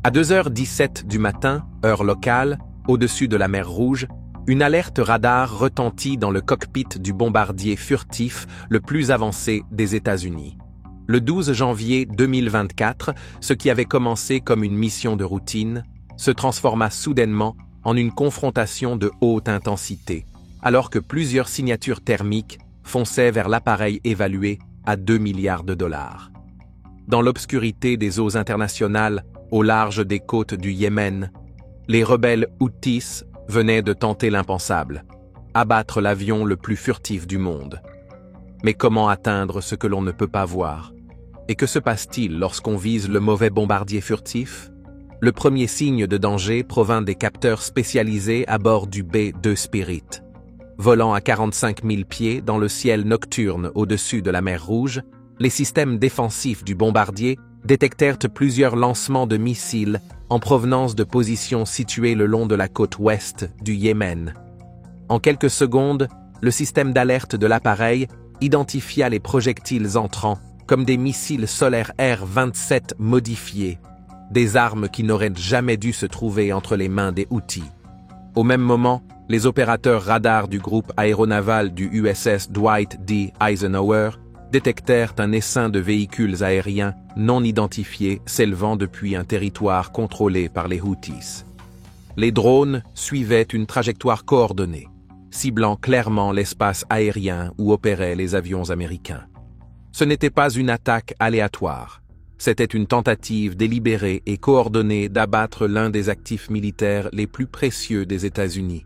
À 2h17 du matin, heure locale, au-dessus de la mer Rouge, une alerte radar retentit dans le cockpit du bombardier furtif le plus avancé des États-Unis. Le 12 janvier 2024, ce qui avait commencé comme une mission de routine, se transforma soudainement en une confrontation de haute intensité, alors que plusieurs signatures thermiques fonçaient vers l'appareil évalué à 2 milliards de dollars. Dans l'obscurité des eaux internationales, au large des côtes du Yémen, les rebelles Houthis venaient de tenter l'impensable, abattre l'avion le plus furtif du monde. Mais comment atteindre ce que l'on ne peut pas voir? Et que se passe-t-il lorsqu'on vise le mauvais bombardier furtif? Le premier signe de danger provint des capteurs spécialisés à bord du B-2 Spirit. Volant à 45 000 pieds dans le ciel nocturne au-dessus de la mer Rouge, les systèmes défensifs du bombardier détectèrent plusieurs lancements de missiles en provenance de positions situées le long de la côte ouest du Yémen. En quelques secondes, le système d'alerte de l'appareil identifia les projectiles entrants comme des missiles solaires R-27 modifiés, des armes qui n'auraient jamais dû se trouver entre les mains des Houthis. Au même moment, les opérateurs radars du groupe aéronaval du USS Dwight D. Eisenhower détectèrent un essaim de véhicules aériens non identifiés s'élevant depuis un territoire contrôlé par les Houthis. Les drones suivaient une trajectoire coordonnée, ciblant clairement l'espace aérien où opéraient les avions américains. Ce n'était pas une attaque aléatoire, c'était une tentative délibérée et coordonnée d'abattre l'un des actifs militaires les plus précieux des États-Unis.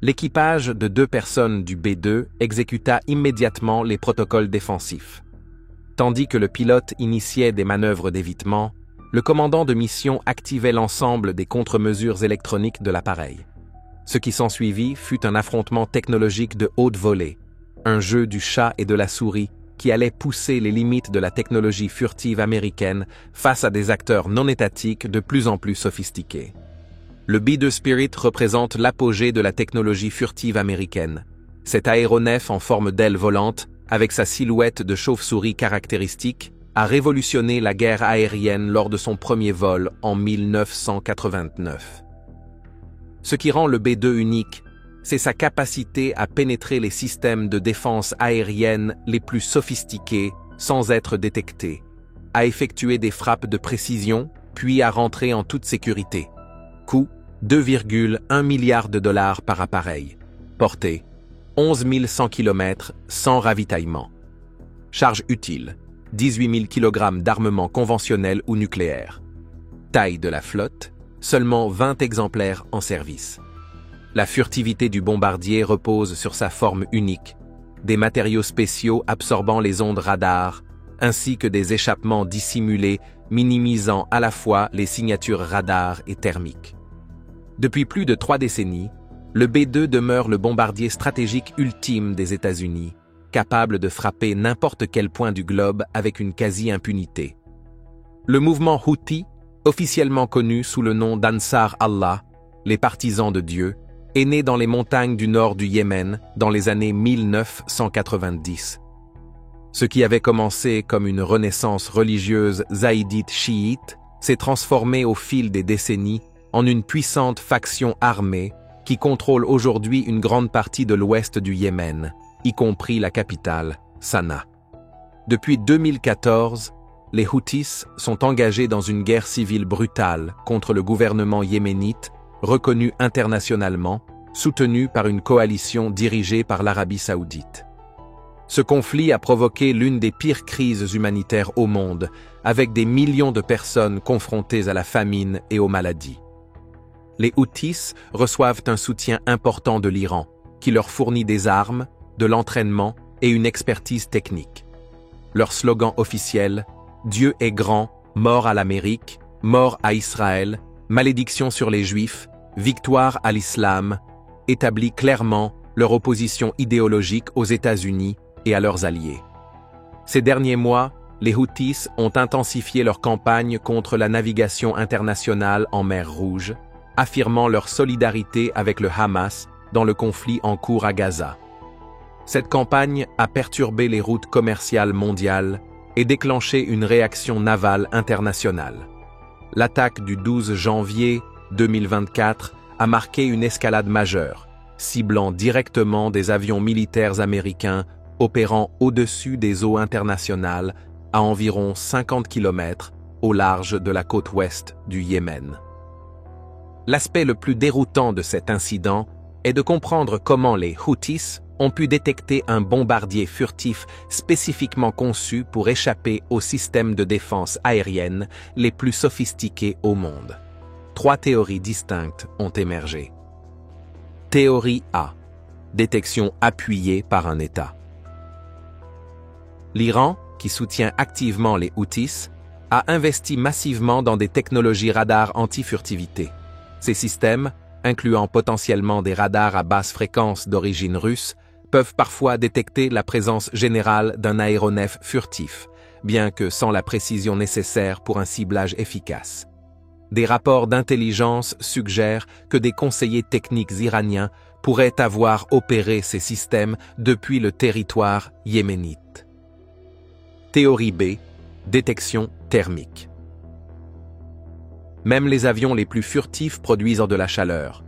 L'équipage de 2 personnes du B-2 exécuta immédiatement les protocoles défensifs. Tandis que le pilote initiait des manœuvres d'évitement, le commandant de mission activait l'ensemble des contre-mesures électroniques de l'appareil. Ce qui s'ensuivit fut un affrontement technologique de haute volée, un jeu du chat et de la souris qui allait pousser les limites de la technologie furtive américaine face à des acteurs non étatiques de plus en plus sophistiqués. Le B-2 Spirit représente l'apogée de la technologie furtive américaine. Cet aéronef en forme d'aile volante, avec sa silhouette de chauve-souris caractéristique, a révolutionné la guerre aérienne lors de son premier vol en 1989. Ce qui rend le B-2 unique, c'est sa capacité à pénétrer les systèmes de défense aérienne les plus sophistiqués sans être détecté, à effectuer des frappes de précision, puis à rentrer en toute sécurité. Coût 2,1 milliards de dollars par appareil. Portée 11 100 km sans ravitaillement. Charge utile 18 000 kg d'armement conventionnel ou nucléaire. Taille de la flotte, seulement 20 exemplaires en service. La furtivité du bombardier repose sur sa forme unique, des matériaux spéciaux absorbant les ondes radar, ainsi que des échappements dissimulés minimisant à la fois les signatures radar et thermiques. Depuis plus de 3 décennies, le B-2 demeure le bombardier stratégique ultime des États-Unis, capable de frapper n'importe quel point du globe avec une quasi-impunité. Le mouvement Houthi, officiellement connu sous le nom d'Ansar Allah, les partisans de Dieu, est né dans les montagnes du nord du Yémen dans les années 1990. Ce qui avait commencé comme une renaissance religieuse zaïdite chiite s'est transformé au fil des décennies en une puissante faction armée qui contrôle aujourd'hui une grande partie de l'ouest du Yémen, y compris la capitale, Sanaa. Depuis 2014, les Houthis sont engagés dans une guerre civile brutale contre le gouvernement yéménite, reconnu internationalement, soutenu par une coalition dirigée par l'Arabie saoudite. Ce conflit a provoqué l'une des pires crises humanitaires au monde, avec des millions de personnes confrontées à la famine et aux maladies. Les Houthis reçoivent un soutien important de l'Iran, qui leur fournit des armes, de l'entraînement et une expertise technique. Leur slogan officiel « Dieu est grand, mort à l'Amérique, mort à Israël, malédiction sur les Juifs, victoire à l'Islam » établit clairement leur opposition idéologique aux États-Unis et à leurs alliés. Ces derniers mois, les Houthis ont intensifié leur campagne contre la navigation internationale en mer Rouge, affirmant leur solidarité avec le Hamas dans le conflit en cours à Gaza. Cette campagne a perturbé les routes commerciales mondiales et déclenché une réaction navale internationale. l'attaque du 12 janvier 2024 a marqué une escalade majeure, ciblant directement des avions militaires américains opérant au-dessus des eaux internationales à environ 50 km au large de la côte ouest du Yémen. L'aspect le plus déroutant de cet incident est de comprendre comment les Houthis ont pu détecter un bombardier furtif spécifiquement conçu pour échapper aux systèmes de défense aérienne les plus sophistiqués au monde. 3 théories distinctes ont émergé. Théorie A. Détection appuyée par un État. L'Iran, qui soutient activement les Houthis, a investi massivement dans des technologies radars anti-furtivité. Ces systèmes, incluant potentiellement des radars à basse fréquence d'origine russe, peuvent parfois détecter la présence générale d'un aéronef furtif, bien que sans la précision nécessaire pour un ciblage efficace. Des rapports d'intelligence suggèrent que des conseillers techniques iraniens pourraient avoir opéré ces systèmes depuis le territoire yéménite. Théorie B. Détection thermique. Même les avions les plus furtifs produisent de la chaleur.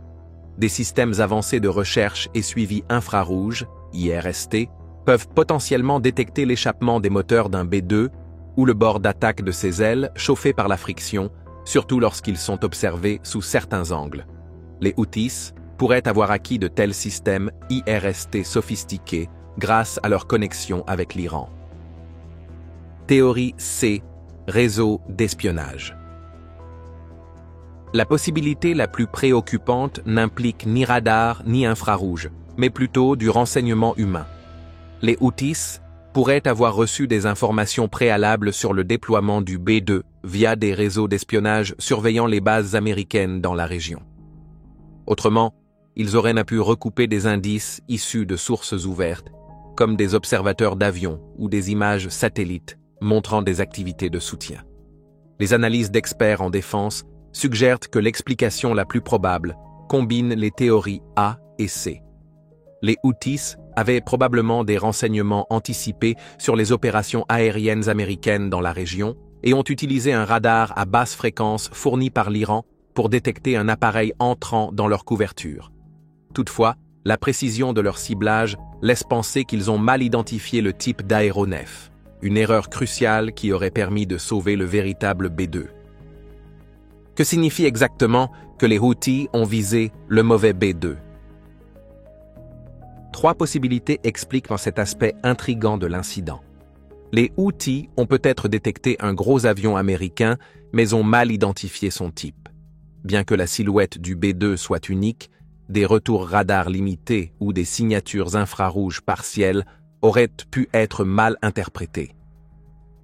Des systèmes avancés de recherche et suivi infrarouge, IRST, peuvent potentiellement détecter l'échappement des moteurs d'un B-2 ou le bord d'attaque de ses ailes chauffé par la friction, surtout lorsqu'ils sont observés sous certains angles. Les Houthis pourraient avoir acquis de tels systèmes IRST sophistiqués grâce à leur connexion avec l'Iran. Théorie C. Réseau d'espionnage. La possibilité la plus préoccupante n'implique ni radar ni infrarouge, mais plutôt du renseignement humain. Les Houthis pourraient avoir reçu des informations préalables sur le déploiement du B-2 via des réseaux d'espionnage surveillant les bases américaines dans la région. Autrement, ils auraient pu recouper des indices issus de sources ouvertes, comme des observateurs d'avions ou des images satellites montrant des activités de soutien. Les analyses d'experts en défense suggèrent que l'explication la plus probable combine les théories A et C. Les Houthis avaient probablement des renseignements anticipés sur les opérations aériennes américaines dans la région et ont utilisé un radar à basse fréquence fourni par l'Iran pour détecter un appareil entrant dans leur couverture. Toutefois, la précision de leur ciblage laisse penser qu'ils ont mal identifié le type d'aéronef, une erreur cruciale qui aurait permis de sauver le véritable B-2. Que signifie exactement que les Houthis ont visé le mauvais B-2? 3 possibilités expliquent cet aspect intrigant de l'incident. Les Houthis ont peut-être détecté un gros avion américain, mais ont mal identifié son type. Bien que la silhouette du B-2 soit unique, des retours radars limités ou des signatures infrarouges partielles auraient pu être mal interprétés.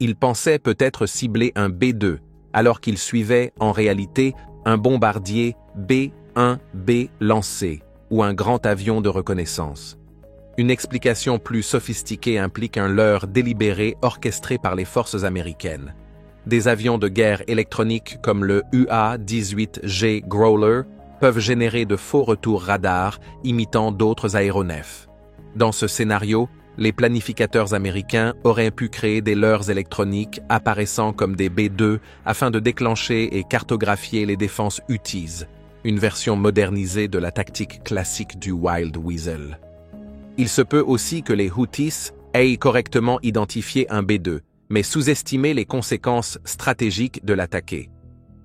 Ils pensaient peut-être cibler un B-2, alors qu'ils suivaient en réalité un bombardier B-1B lancé ou un grand avion de reconnaissance. Une explication plus sophistiquée implique un leurre délibéré orchestré par les forces américaines. Des avions de guerre électroniques comme le UA-18G Growler peuvent générer de faux retours radars imitant d'autres aéronefs. Dans ce scénario, les planificateurs américains auraient pu créer des leurres électroniques apparaissant comme des B-2 afin de déclencher et cartographier les défenses Houthis, une version modernisée de la tactique classique du Wild Weasel. Il se peut aussi que les Houthis aient correctement identifié un B-2, mais sous-estimé les conséquences stratégiques de l'attaquer.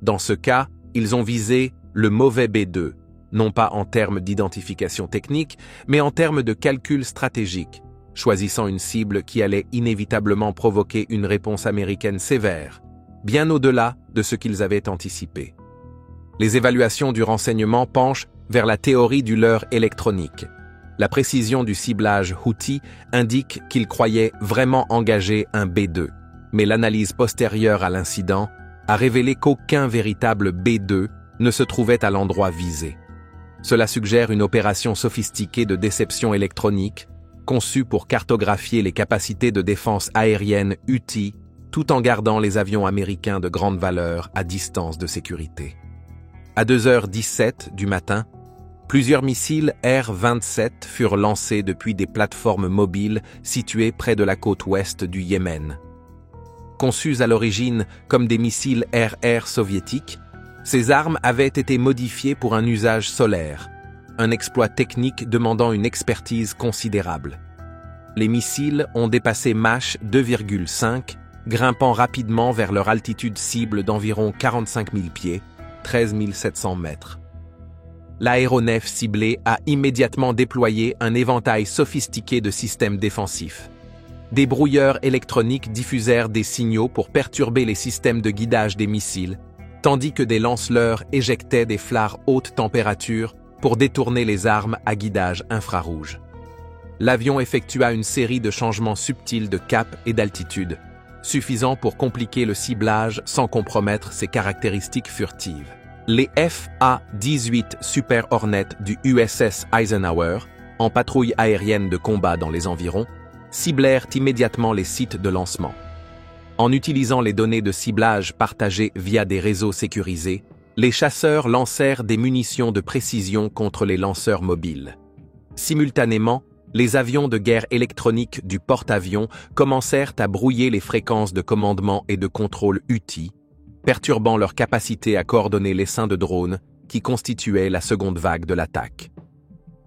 Dans ce cas, ils ont visé le mauvais B-2, non pas en termes d'identification technique, mais en termes de calcul stratégique, choisissant une cible qui allait inévitablement provoquer une réponse américaine sévère, bien au-delà de ce qu'ils avaient anticipé. Les évaluations du renseignement penchent vers la théorie du leurre électronique. La précision du ciblage Houthi indique qu'ils croyaient vraiment engager un B-2, mais l'analyse postérieure à l'incident a révélé qu'aucun véritable B-2 ne se trouvait à l'endroit visé. Cela suggère une opération sophistiquée de déception électronique, conçue pour cartographier les capacités de défense aérienne Houthi, tout en gardant les avions américains de grande valeur à distance de sécurité. À 2h17 du matin, plusieurs missiles R-27 furent lancés depuis des plateformes mobiles situées près de la côte ouest du Yémen. Conçus à l'origine comme des missiles air-air soviétiques, ces armes avaient été modifiées pour un usage solaire, un exploit technique demandant une expertise considérable. Les missiles ont dépassé Mach 2,5, grimpant rapidement vers leur altitude cible d'environ 45 000 pieds, 13 700 mètres. L'aéronef ciblé a immédiatement déployé un éventail sophistiqué de systèmes défensifs. Des brouilleurs électroniques diffusèrent des signaux pour perturber les systèmes de guidage des missiles, tandis que des lance-leurres éjectaient des flares haute température pour détourner les armes à guidage infrarouge. L'avion effectua une série de changements subtils de cap et d'altitude, suffisant pour compliquer le ciblage sans compromettre ses caractéristiques furtives. Les FA-18 Super Hornet du USS Eisenhower, en patrouille aérienne de combat dans les environs, ciblèrent immédiatement les sites de lancement. En utilisant les données de ciblage partagées via des réseaux sécurisés, les chasseurs lancèrent des munitions de précision contre les lanceurs mobiles. Simultanément, les avions de guerre électronique du porte-avions commencèrent à brouiller les fréquences de commandement et de contrôle UTI, perturbant leur capacité à coordonner l'essaim de drones qui constituait la seconde vague de l'attaque.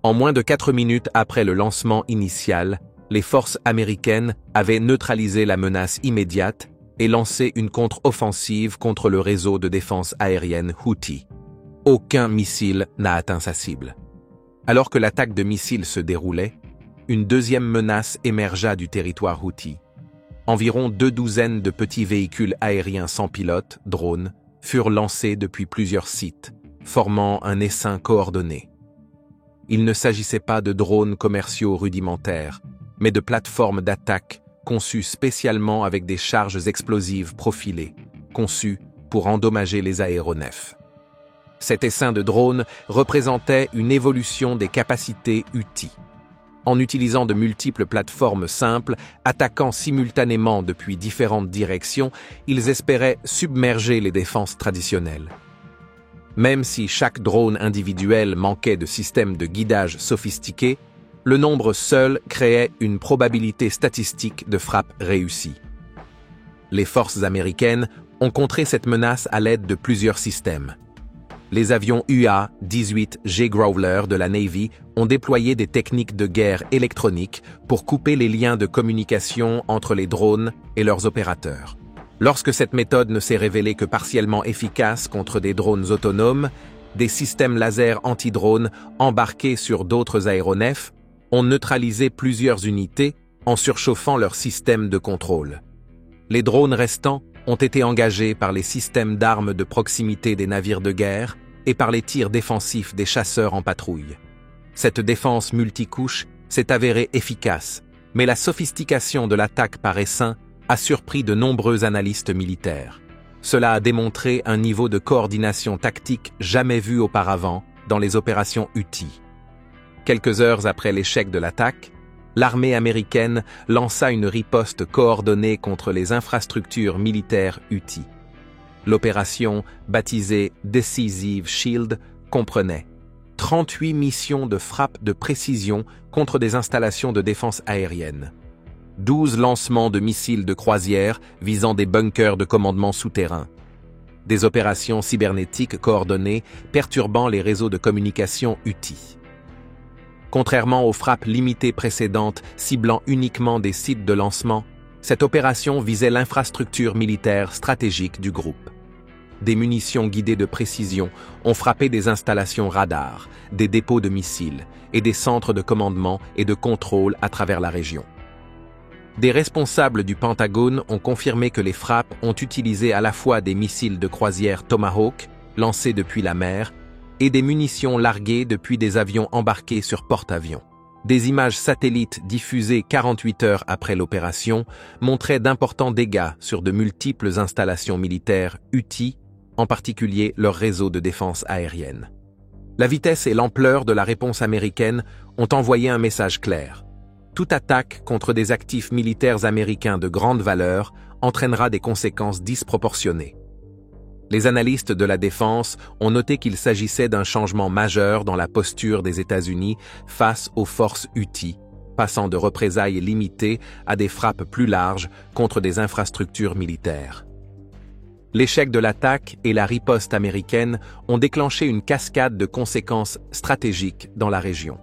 En moins de 4 minutes après le lancement initial, les forces américaines avaient neutralisé la menace immédiate et lancé une contre-offensive contre le réseau de défense aérienne Houthi. Aucun missile n'a atteint sa cible. Alors que l'attaque de missiles se déroulait, une deuxième menace émergea du territoire Houthi. Environ 2 douzaines de petits véhicules aériens sans pilote, drones, furent lancés depuis plusieurs sites, formant un essaim coordonné. Il ne s'agissait pas de drones commerciaux rudimentaires, mais de plateformes d'attaque conçues spécialement avec des charges explosives profilées, conçues pour endommager les aéronefs. Cet essaim de drones représentait une évolution des capacités UTI. En utilisant de multiples plateformes simples, attaquant simultanément depuis différentes directions, ils espéraient submerger les défenses traditionnelles. Même si chaque drone individuel manquait de systèmes de guidage sophistiqués, le nombre seul créait une probabilité statistique de frappe réussie. Les forces américaines ont contré cette menace à l'aide de plusieurs systèmes. Les avions UA-18G Growler de la Navy ont déployé des techniques de guerre électronique pour couper les liens de communication entre les drones et leurs opérateurs. Lorsque cette méthode ne s'est révélée que partiellement efficace contre des drones autonomes, des systèmes laser anti-drones embarqués sur d'autres aéronefs ont neutralisé plusieurs unités en surchauffant leur système de contrôle. Les drones restants ont été engagés par les systèmes d'armes de proximité des navires de guerre et par les tirs défensifs des chasseurs en patrouille. Cette défense multicouche s'est avérée efficace, mais la sophistication de l'attaque par essaim a surpris de nombreux analystes militaires. Cela a démontré un niveau de coordination tactique jamais vu auparavant dans les opérations UTI. Quelques heures après l'échec de l'attaque, l'armée américaine lança une riposte coordonnée contre les infrastructures militaires UTI. L'opération, baptisée Decisive Shield, comprenait 38 missions de frappe de précision contre des installations de défense aérienne, 12 lancements de missiles de croisière visant des bunkers de commandement souterrains, des opérations cybernétiques coordonnées perturbant les réseaux de communication UTI. Contrairement aux frappes limitées précédentes ciblant uniquement des sites de lancement, cette opération visait l'infrastructure militaire stratégique du groupe. Des munitions guidées de précision ont frappé des installations radars, des dépôts de missiles et des centres de commandement et de contrôle à travers la région. Des responsables du Pentagone ont confirmé que les frappes ont utilisé à la fois des missiles de croisière Tomahawk, lancés depuis la mer, et des munitions larguées depuis des avions embarqués sur porte-avions. Des images satellites diffusées 48 heures après l'opération montraient d'importants dégâts sur de multiples installations militaires UTI, en particulier leur réseau de défense aérienne. La vitesse et l'ampleur de la réponse américaine ont envoyé un message clair. Toute attaque contre des actifs militaires américains de grande valeur entraînera des conséquences disproportionnées. Les analystes de la défense ont noté qu'il s'agissait d'un changement majeur dans la posture des États-Unis face aux forces UTI, passant de représailles limitées à des frappes plus larges contre des infrastructures militaires. L'échec de l'attaque et la riposte américaine ont déclenché une cascade de conséquences stratégiques dans la région.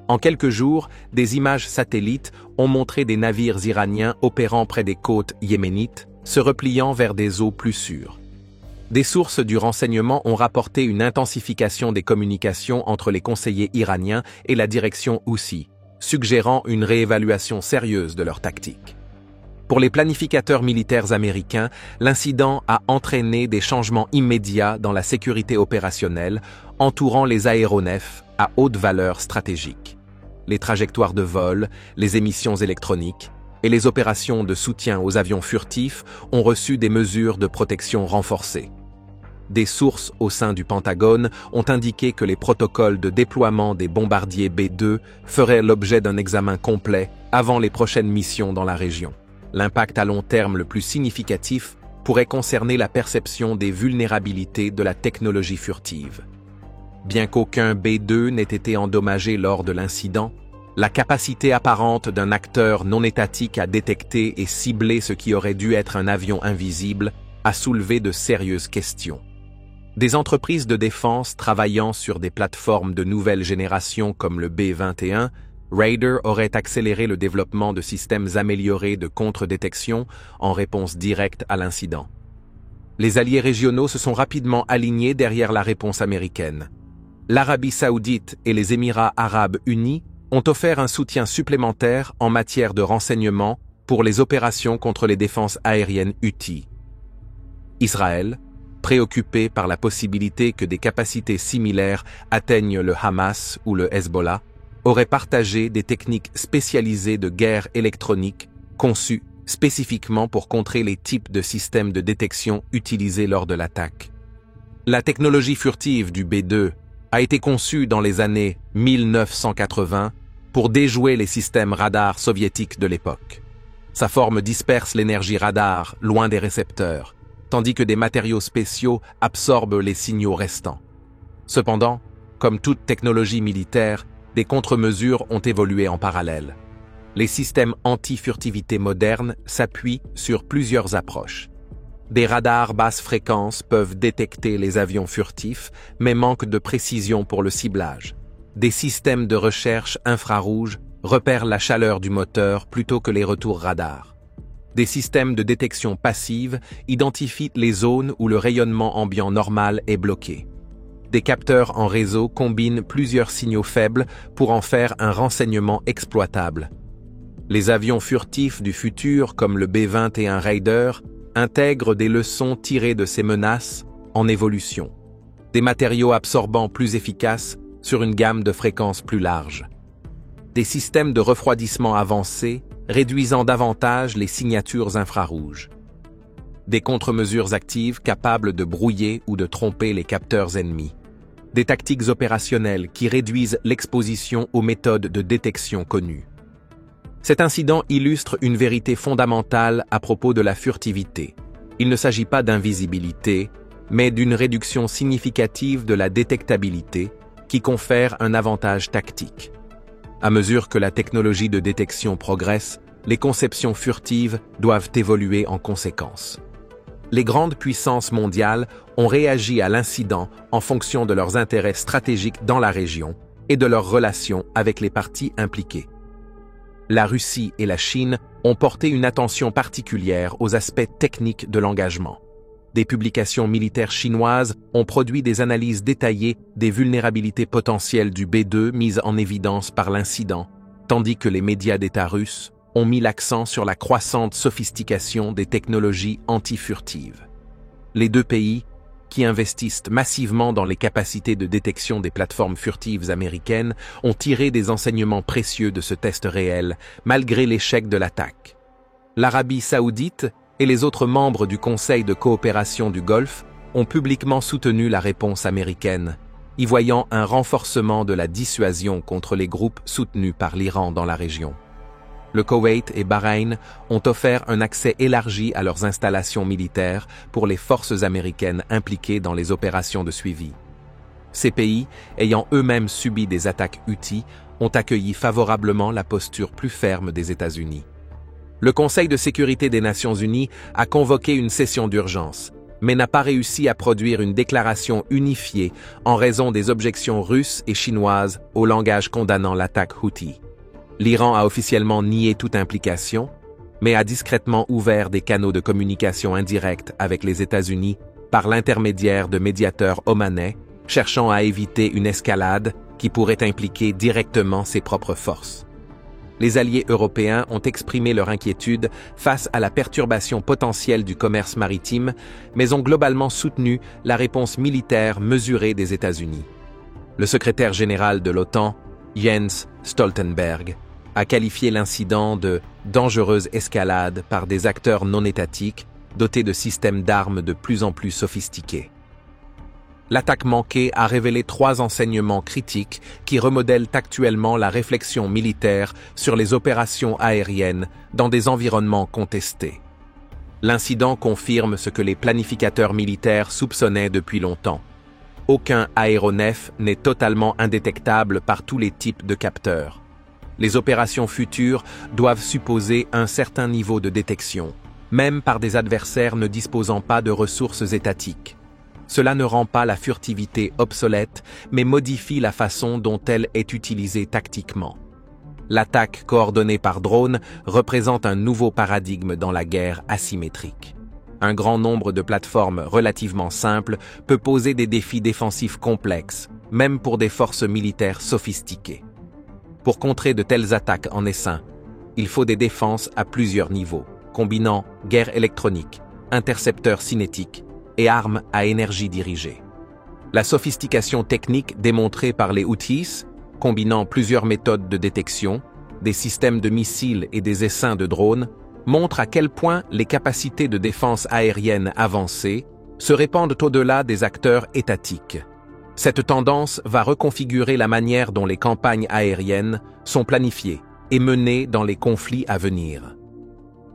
En quelques jours, des images satellites ont montré des navires iraniens opérant près des côtes yéménites, se repliant vers des eaux plus sûres. Des sources du renseignement ont rapporté une intensification des communications entre les conseillers iraniens et la direction Houthi, suggérant une réévaluation sérieuse de leur tactique. Pour les planificateurs militaires américains, l'incident a entraîné des changements immédiats dans la sécurité opérationnelle entourant les aéronefs à haute valeur stratégique. Les trajectoires de vol, les émissions électroniques et les opérations de soutien aux avions furtifs ont reçu des mesures de protection renforcées. Des sources au sein du Pentagone ont indiqué que les protocoles de déploiement des bombardiers B-2 feraient l'objet d'un examen complet avant les prochaines missions dans la région. L'impact à long terme le plus significatif pourrait concerner la perception des vulnérabilités de la technologie furtive. Bien qu'aucun B-2 n'ait été endommagé lors de l'incident, la capacité apparente d'un acteur non étatique à détecter et cibler ce qui aurait dû être un avion invisible a soulevé de sérieuses questions. Des entreprises de défense travaillant sur des plateformes de nouvelle génération comme le B-21, Raider aurait accéléré le développement de systèmes améliorés de contre-détection en réponse directe à l'incident. Les alliés régionaux se sont rapidement alignés derrière la réponse américaine. L'Arabie saoudite et les Émirats arabes unis ont offert un soutien supplémentaire en matière de renseignement pour les opérations contre les défenses aériennes Houthi. Israël, préoccupé par la possibilité que des capacités similaires atteignent le Hamas ou le Hezbollah, aurait partagé des techniques spécialisées de guerre électronique conçues spécifiquement pour contrer les types de systèmes de détection utilisés lors de l'attaque. La technologie furtive du B-2 a été conçue dans les années 1980 pour déjouer les systèmes radars soviétiques de l'époque. Sa forme disperse l'énergie radar loin des récepteurs, tandis que des matériaux spéciaux absorbent les signaux restants. Cependant, comme toute technologie militaire, des contre-mesures ont évolué en parallèle. Les systèmes anti-furtivité modernes s'appuient sur plusieurs approches. Des radars basse fréquence peuvent détecter les avions furtifs, mais manquent de précision pour le ciblage. Des systèmes de recherche infrarouge repèrent la chaleur du moteur plutôt que les retours radars. Des systèmes de détection passive identifient les zones où le rayonnement ambiant normal est bloqué. Des capteurs en réseau combinent plusieurs signaux faibles pour en faire un renseignement exploitable. Les avions furtifs du futur, comme le B-21 Raider, intègrent des leçons tirées de ces menaces en évolution. Des matériaux absorbants plus efficaces sur une gamme de fréquences plus large. Des systèmes de refroidissement avancés réduisant davantage les signatures infrarouges. Des contre-mesures actives capables de brouiller ou de tromper les capteurs ennemis. Des tactiques opérationnelles qui réduisent l'exposition aux méthodes de détection connues. Cet incident illustre une vérité fondamentale à propos de la furtivité. Il ne s'agit pas d'invisibilité, mais d'une réduction significative de la détectabilité qui confère un avantage tactique. À mesure que la technologie de détection progresse, les conceptions furtives doivent évoluer en conséquence. Les grandes puissances mondiales ont réagi à l'incident en fonction de leurs intérêts stratégiques dans la région et de leurs relations avec les parties impliquées. La Russie et la Chine ont porté une attention particulière aux aspects techniques de l'engagement. Des publications militaires chinoises ont produit des analyses détaillées des vulnérabilités potentielles du B-2 mises en évidence par l'incident, tandis que les médias d'État russes ont mis l'accent sur la croissante sophistication des technologies anti-furtives. Les deux pays, qui investissent massivement dans les capacités de détection des plateformes furtives américaines, ont tiré des enseignements précieux de ce test réel, malgré l'échec de l'attaque. L'Arabie saoudite et les autres membres du Conseil de coopération du Golfe ont publiquement soutenu la réponse américaine, y voyant un renforcement de la dissuasion contre les groupes soutenus par l'Iran dans la région. Le Koweït et Bahreïn ont offert un accès élargi à leurs installations militaires pour les forces américaines impliquées dans les opérations de suivi. Ces pays, ayant eux-mêmes subi des attaques Houthi, ont accueilli favorablement la posture plus ferme des États-Unis. Le Conseil de sécurité des Nations Unies a convoqué une session d'urgence, mais n'a pas réussi à produire une déclaration unifiée en raison des objections russes et chinoises au langage condamnant l'attaque Houthi. L'Iran a officiellement nié toute implication, mais a discrètement ouvert des canaux de communication indirects avec les États-Unis par l'intermédiaire de médiateurs omanais, cherchant à éviter une escalade qui pourrait impliquer directement ses propres forces. Les alliés européens ont exprimé leur inquiétude face à la perturbation potentielle du commerce maritime, mais ont globalement soutenu la réponse militaire mesurée des États-Unis. Le secrétaire général de l'OTAN, Jens Stoltenberg, a qualifié l'incident de « dangereuse escalade par des acteurs non étatiques dotés de systèmes d'armes de plus en plus sophistiqués ». L'attaque manquée a révélé 3 enseignements critiques qui remodèlent actuellement la réflexion militaire sur les opérations aériennes dans des environnements contestés. L'incident confirme ce que les planificateurs militaires soupçonnaient depuis longtemps. Aucun aéronef n'est totalement indétectable par tous les types de capteurs. Les opérations futures doivent supposer un certain niveau de détection, même par des adversaires ne disposant pas de ressources étatiques. Cela ne rend pas la furtivité obsolète, mais modifie la façon dont elle est utilisée tactiquement. L'attaque coordonnée par drone représente un nouveau paradigme dans la guerre asymétrique. Un grand nombre de plateformes relativement simples peut poser des défis défensifs complexes, même pour des forces militaires sophistiquées. Pour contrer de telles attaques en essaim, il faut des défenses à plusieurs niveaux, combinant guerre électronique, intercepteurs cinétiques, et armes à énergie dirigée. La sophistication technique démontrée par les Houthis, combinant plusieurs méthodes de détection, des systèmes de missiles et des essaims de drones, montre à quel point les capacités de défense aérienne avancées se répandent au-delà des acteurs étatiques. Cette tendance va reconfigurer la manière dont les campagnes aériennes sont planifiées et menées dans les conflits à venir.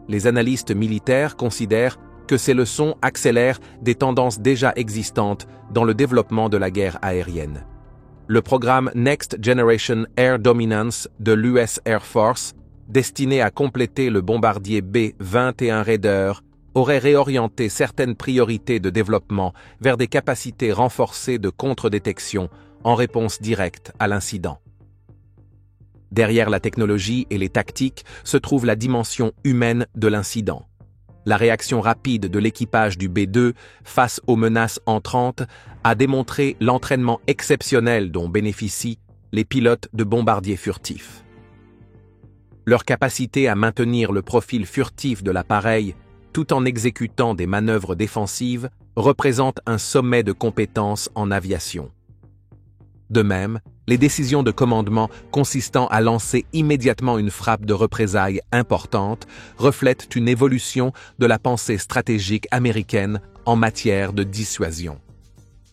Les analystes militaires considèrent que ces leçons accélèrent des tendances déjà existantes dans le développement de la guerre aérienne. Le programme Next Generation Air Dominance de l'US Air Force, destiné à compléter le bombardier B-21 Raider, aurait réorienté certaines priorités de développement vers des capacités renforcées de contre-détection en réponse directe à l'incident. Derrière la technologie et les tactiques se trouve la dimension humaine de l'incident. La réaction rapide de l'équipage du B-2 face aux menaces entrantes a démontré l'entraînement exceptionnel dont bénéficient les pilotes de bombardiers furtifs. Leur capacité à maintenir le profil furtif de l'appareil tout en exécutant des manœuvres défensives représente un sommet de compétences en aviation. De même, les décisions de commandement consistant à lancer immédiatement une frappe de représailles importante reflètent une évolution de la pensée stratégique américaine en matière de dissuasion.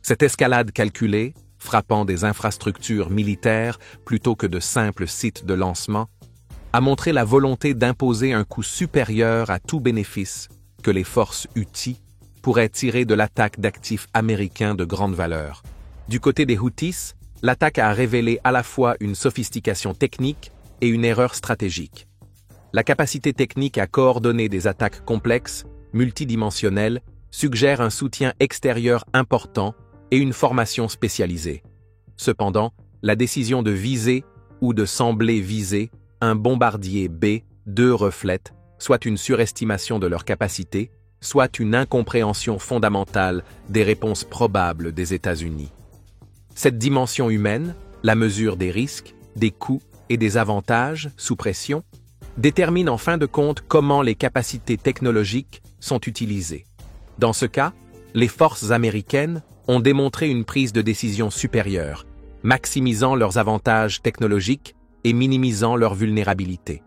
Cette escalade calculée, frappant des infrastructures militaires plutôt que de simples sites de lancement, a montré la volonté d'imposer un coût supérieur à tout bénéfice que les forces Houthis pourraient tirer de l'attaque d'actifs américains de grande valeur. Du côté des Houthis, l'attaque a révélé à la fois une sophistication technique et une erreur stratégique. La capacité technique à coordonner des attaques complexes, multidimensionnelles, suggère un soutien extérieur important et une formation spécialisée. Cependant, la décision de viser ou de sembler viser un bombardier B-2 reflète soit une surestimation de leur capacité, soit une incompréhension fondamentale des réponses probables des États-Unis. Cette dimension humaine, la mesure des risques, des coûts et des avantages sous pression, détermine en fin de compte comment les capacités technologiques sont utilisées. Dans ce cas, les forces américaines ont démontré une prise de décision supérieure, maximisant leurs avantages technologiques et minimisant leurs vulnérabilités.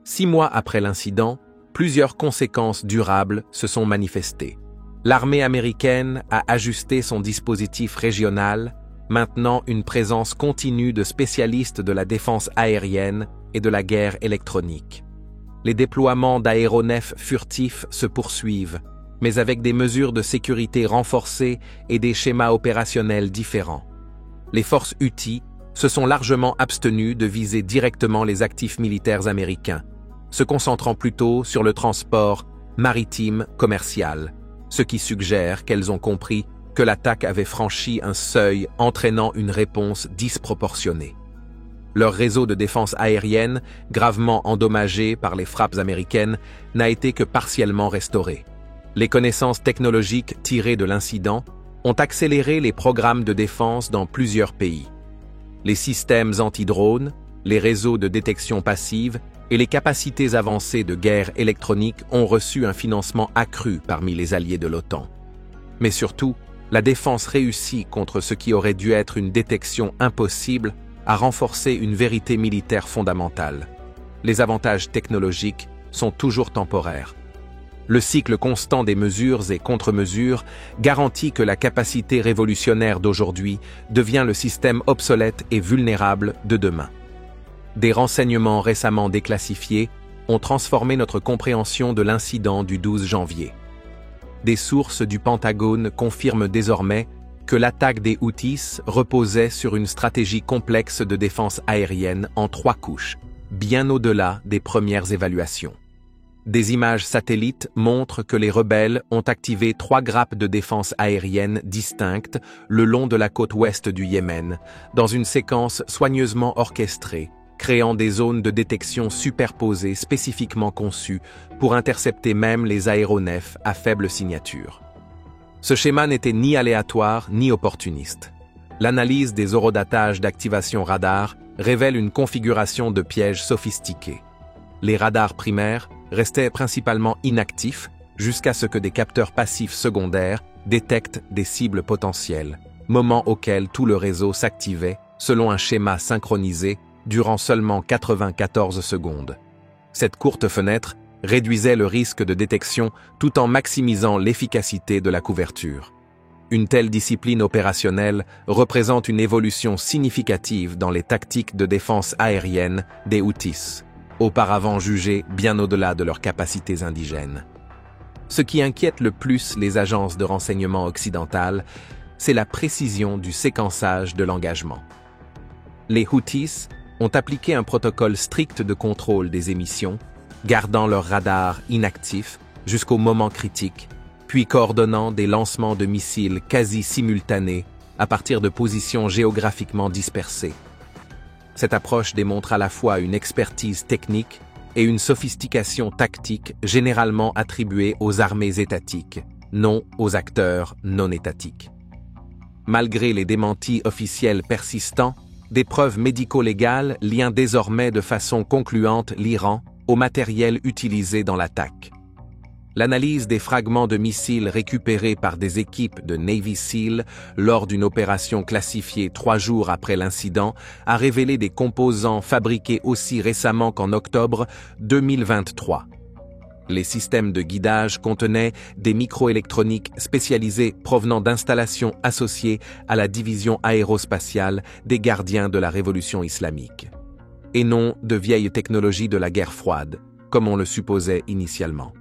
6 mois après l'incident, plusieurs conséquences durables se sont manifestées. L'armée américaine a ajusté son dispositif régional, maintenant une présence continue de spécialistes de la défense aérienne et de la guerre électronique. Les déploiements d'aéronefs furtifs se poursuivent, mais avec des mesures de sécurité renforcées et des schémas opérationnels différents. Les forces Houthis, se sont largement abstenus de viser directement les actifs militaires américains, se concentrant plutôt sur le transport maritime commercial, ce qui suggère qu'elles ont compris que l'attaque avait franchi un seuil entraînant une réponse disproportionnée. Leur réseau de défense aérienne, gravement endommagé par les frappes américaines, n'a été que partiellement restauré. Les connaissances technologiques tirées de l'incident ont accéléré les programmes de défense dans plusieurs pays. Les systèmes anti-drones, les réseaux de détection passive et les capacités avancées de guerre électronique ont reçu un financement accru parmi les alliés de l'OTAN. Mais surtout, la défense réussie contre ce qui aurait dû être une détection impossible a renforcé une vérité militaire fondamentale. Les avantages technologiques sont toujours temporaires. Le cycle constant des mesures et contre-mesures garantit que la capacité révolutionnaire d'aujourd'hui devient le système obsolète et vulnérable de demain. Des renseignements récemment déclassifiés ont transformé notre compréhension de l'incident du 12 janvier. Des sources du Pentagone confirment désormais que l'attaque des Houthis reposait sur une stratégie complexe de défense aérienne en 3 couches, bien au-delà des premières évaluations. Des images satellites montrent que les rebelles ont activé 3 grappes de défense aérienne distinctes le long de la côte ouest du Yémen, dans une séquence soigneusement orchestrée, créant des zones de détection superposées spécifiquement conçues pour intercepter même les aéronefs à faible signature. Ce schéma n'était ni aléatoire ni opportuniste. L'analyse des horodatages d'activation radar révèle une configuration de pièges sophistiqués. Les radars primaires restaient principalement inactifs jusqu'à ce que des capteurs passifs secondaires détectent des cibles potentielles, moment auquel tout le réseau s'activait selon un schéma synchronisé durant seulement 94 secondes. Cette courte fenêtre réduisait le risque de détection tout en maximisant l'efficacité de la couverture. Une telle discipline opérationnelle représente une évolution significative dans les tactiques de défense aérienne des Houthis, auparavant jugées bien au-delà de leurs capacités indigènes. Ce qui inquiète le plus les agences de renseignement occidentales, c'est la précision du séquençage de l'engagement. Les Houthis ont appliqué un protocole strict de contrôle des émissions, gardant leurs radars inactifs jusqu'au moment critique, puis coordonnant des lancements de missiles quasi simultanés à partir de positions géographiquement dispersées. Cette approche démontre à la fois une expertise technique et une sophistication tactique généralement attribuée aux armées étatiques, non aux acteurs non étatiques. Malgré les démentis officiels persistants, des preuves médico-légales lient désormais de façon concluante l'Iran au matériel utilisé dans l'attaque. L'analyse des fragments de missiles récupérés par des équipes de Navy SEAL lors d'une opération classifiée 3 jours après l'incident a révélé des composants fabriqués aussi récemment qu'en octobre 2023. Les systèmes de guidage contenaient des microélectroniques spécialisées provenant d'installations associées à la division aérospatiale des gardiens de la révolution islamique, et non de vieilles technologies de la guerre froide, comme on le supposait initialement.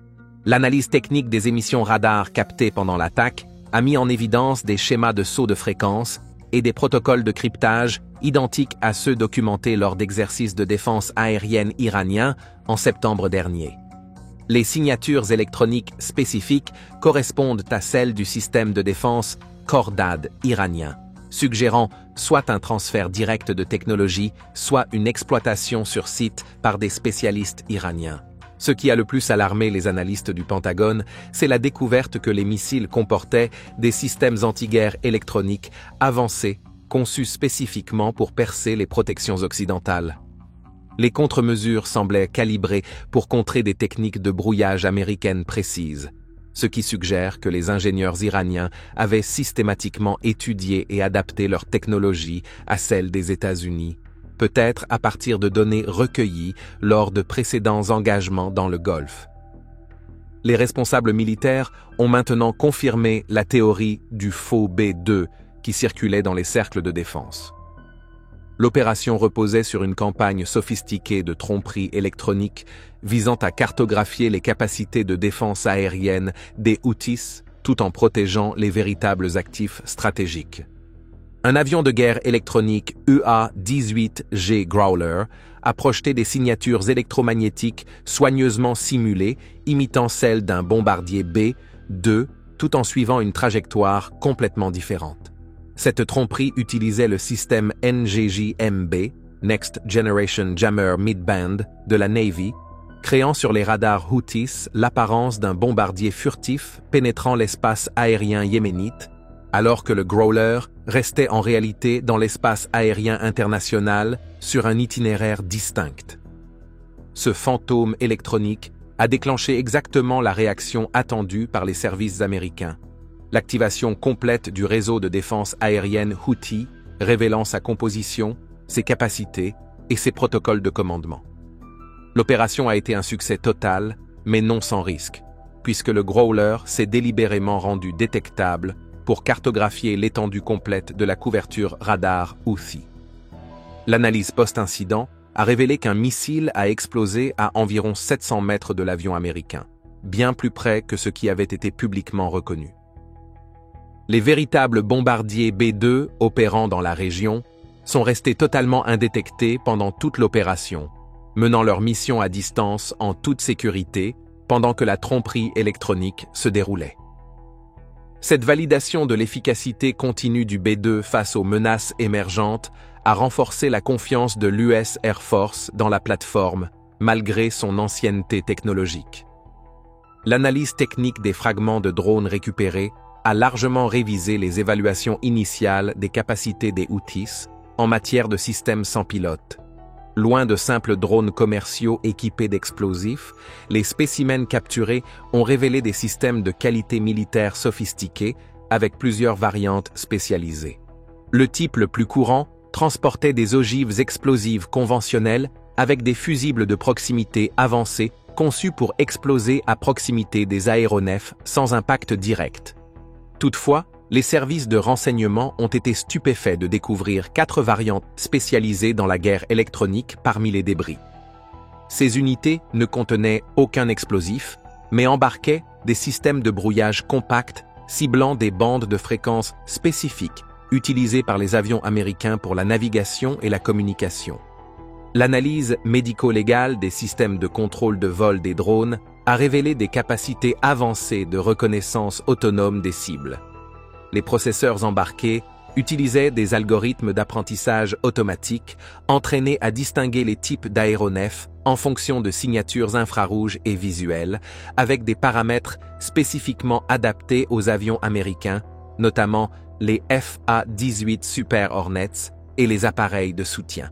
L'analyse technique des émissions radar captées pendant l'attaque a mis en évidence des schémas de saut de fréquence et des protocoles de cryptage identiques à ceux documentés lors d'exercices de défense aérienne iraniens en septembre dernier. Les signatures électroniques spécifiques correspondent à celles du système de défense Khordad iranien, suggérant soit un transfert direct de technologie, soit une exploitation sur site par des spécialistes iraniens. Ce qui a le plus alarmé les analystes du Pentagone, c'est la découverte que les missiles comportaient des systèmes anti-guerre électroniques avancés, conçus spécifiquement pour percer les protections occidentales. Les contre-mesures semblaient calibrées pour contrer des techniques de brouillage américaines précises, ce qui suggère que les ingénieurs iraniens avaient systématiquement étudié et adapté leur technologie à celle des États-Unis, peut-être à partir de données recueillies lors de précédents engagements dans le Golfe. Les responsables militaires ont maintenant confirmé la théorie du faux B-2 qui circulait dans les cercles de défense. L'opération reposait sur une campagne sophistiquée de tromperie électronique visant à cartographier les capacités de défense aérienne des Houthis tout en protégeant les véritables actifs stratégiques. Un avion de guerre électronique UA-18G Growler a projeté des signatures électromagnétiques soigneusement simulées, imitant celles d'un bombardier B-2, tout en suivant une trajectoire complètement différente. Cette tromperie utilisait le système NGJ-MB, Next Generation Jammer Midband, de la Navy, créant sur les radars Houthis l'apparence d'un bombardier furtif pénétrant l'espace aérien yéménite, alors que le Growler restait en réalité dans l'espace aérien international sur un itinéraire distinct. Ce fantôme électronique a déclenché exactement la réaction attendue par les services américains, l'activation complète du réseau de défense aérienne Houthi, révélant sa composition, ses capacités et ses protocoles de commandement. L'opération a été un succès total, mais non sans risque, puisque le Growler s'est délibérément rendu détectable pour cartographier l'étendue complète de la couverture radar Houthi. L'analyse post-incident a révélé qu'un missile a explosé à environ 700 mètres de l'avion américain, bien plus près que ce qui avait été publiquement reconnu. Les véritables bombardiers B-2 opérant dans la région sont restés totalement indétectés pendant toute l'opération, menant leur mission à distance en toute sécurité pendant que la tromperie électronique se déroulait. Cette validation de l'efficacité continue du B-2 face aux menaces émergentes a renforcé la confiance de l'US Air Force dans la plateforme, malgré son ancienneté technologique. L'analyse technique des fragments de drones récupérés a largement révisé les évaluations initiales des capacités des Houthis en matière de systèmes sans pilote. Loin de simples drones commerciaux équipés d'explosifs, les spécimens capturés ont révélé des systèmes de qualité militaire sophistiqués avec plusieurs variantes spécialisées. Le type le plus courant transportait des ogives explosives conventionnelles avec des fusibles de proximité avancés conçus pour exploser à proximité des aéronefs sans impact direct. Toutefois, les services de renseignement ont été stupéfaits de découvrir 4 variantes spécialisées dans la guerre électronique parmi les débris. Ces unités ne contenaient aucun explosif, mais embarquaient des systèmes de brouillage compacts ciblant des bandes de fréquences spécifiques utilisées par les avions américains pour la navigation et la communication. L'analyse médico-légale des systèmes de contrôle de vol des drones a révélé des capacités avancées de reconnaissance autonome des cibles. Les processeurs embarqués utilisaient des algorithmes d'apprentissage automatique entraînés à distinguer les types d'aéronefs en fonction de signatures infrarouges et visuelles, avec des paramètres spécifiquement adaptés aux avions américains, notamment les FA-18 Super Hornets et les appareils de soutien.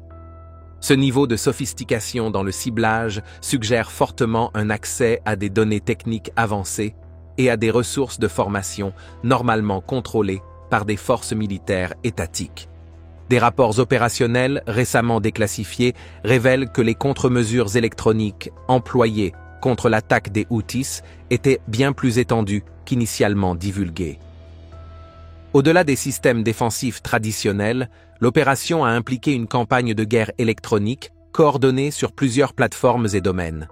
Ce niveau de sophistication dans le ciblage suggère fortement un accès à des données techniques avancées et à des ressources de formation normalement contrôlées par des forces militaires étatiques. Des rapports opérationnels récemment déclassifiés révèlent que les contre-mesures électroniques employées contre l'attaque des Houthis étaient bien plus étendues qu'initialement divulguées. Au-delà des systèmes défensifs traditionnels, l'opération a impliqué une campagne de guerre électronique coordonnée sur plusieurs plateformes et domaines.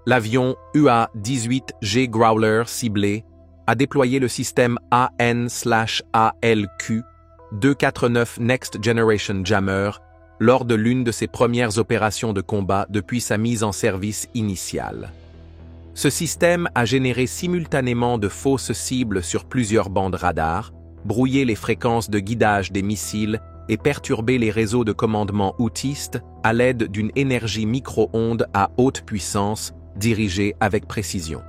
L'avion UA-18G Growler ciblé a déployé le système AN/ALQ 249 Next Generation Jammer lors de l'une de ses premières opérations de combat depuis sa mise en service initiale. Ce système a généré simultanément de fausses cibles sur plusieurs bandes radar, brouillé les fréquences de guidage des missiles et perturbé les réseaux de commandement houthiste à l'aide d'une énergie micro-ondes à haute puissance dirigée avec précision.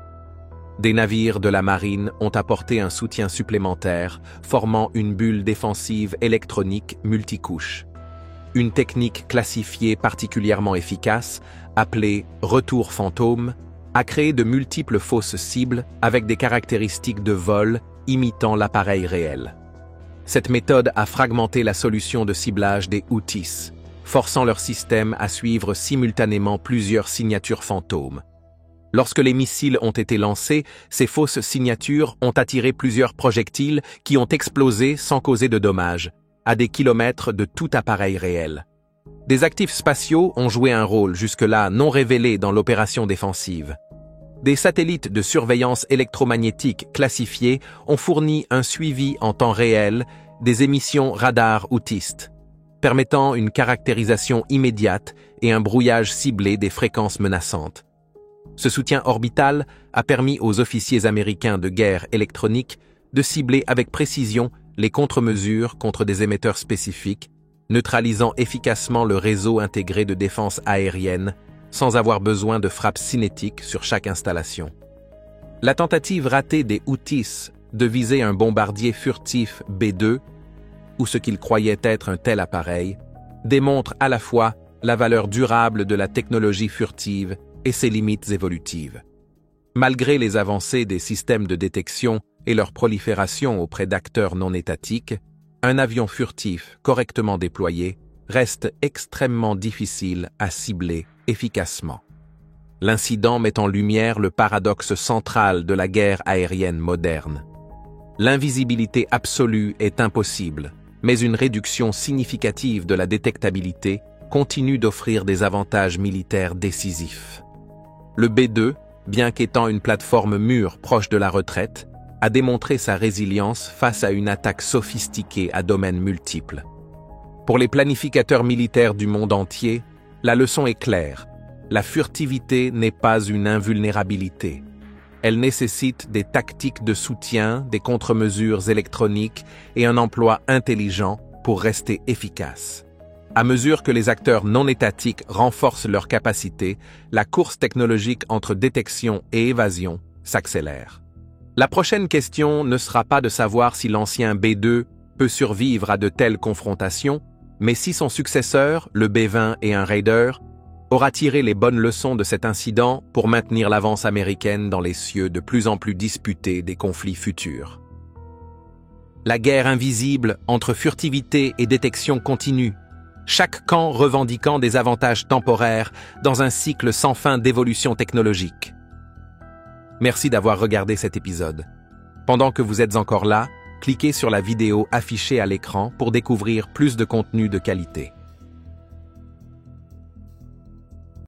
Des navires de la marine ont apporté un soutien supplémentaire, formant une bulle défensive électronique multicouche. Une technique classifiée particulièrement efficace, appelée « retour fantôme », a créé de multiples fausses cibles avec des caractéristiques de vol imitant l'appareil réel. Cette méthode a fragmenté la solution de ciblage des Houthis, forçant leur système à suivre simultanément plusieurs signatures fantômes. Lorsque les missiles ont été lancés, ces fausses signatures ont attiré plusieurs projectiles qui ont explosé sans causer de dommages, à des kilomètres de tout appareil réel. Des actifs spatiaux ont joué un rôle jusque-là non révélé dans l'opération défensive. Des satellites de surveillance électromagnétique classifiés ont fourni un suivi en temps réel des émissions radar autistes, permettant une caractérisation immédiate et un brouillage ciblé des fréquences menaçantes. Ce soutien orbital a permis aux officiers américains de guerre électronique de cibler avec précision les contre-mesures contre des émetteurs spécifiques, neutralisant efficacement le réseau intégré de défense aérienne sans avoir besoin de frappes cinétiques sur chaque installation. La tentative ratée des Houthis de viser un bombardier furtif B-2, ou ce qu'ils croyaient être un tel appareil, démontre à la fois la valeur durable de la technologie furtive et ses limites évolutives. Malgré les avancées des systèmes de détection et leur prolifération auprès d'acteurs non étatiques, un avion furtif correctement déployé reste extrêmement difficile à cibler efficacement. L'incident met en lumière le paradoxe central de la guerre aérienne moderne. L'invisibilité absolue est impossible, mais une réduction significative de la détectabilité continue d'offrir des avantages militaires décisifs. Le B-2, bien qu'étant une plateforme mûre proche de la retraite, a démontré sa résilience face à une attaque sophistiquée à domaines multiples. Pour les planificateurs militaires du monde entier, la leçon est claire. La furtivité n'est pas une invulnérabilité. Elle nécessite des tactiques de soutien, des contre-mesures électroniques et un emploi intelligent pour rester efficace. À mesure que les acteurs non étatiques renforcent leurs capacités, la course technologique entre détection et évasion s'accélère. La prochaine question ne sera pas de savoir si l'ancien B-2 peut survivre à de telles confrontations, mais si son successeur, le B-20 et un Raider, aura tiré les bonnes leçons de cet incident pour maintenir l'avance américaine dans les cieux de plus en plus disputés des conflits futurs. La guerre invisible entre furtivité et détection continue, chaque camp revendiquant des avantages temporaires dans un cycle sans fin d'évolution technologique. Merci d'avoir regardé cet épisode. Pendant que vous êtes encore là, cliquez sur la vidéo affichée à l'écran pour découvrir plus de contenu de qualité.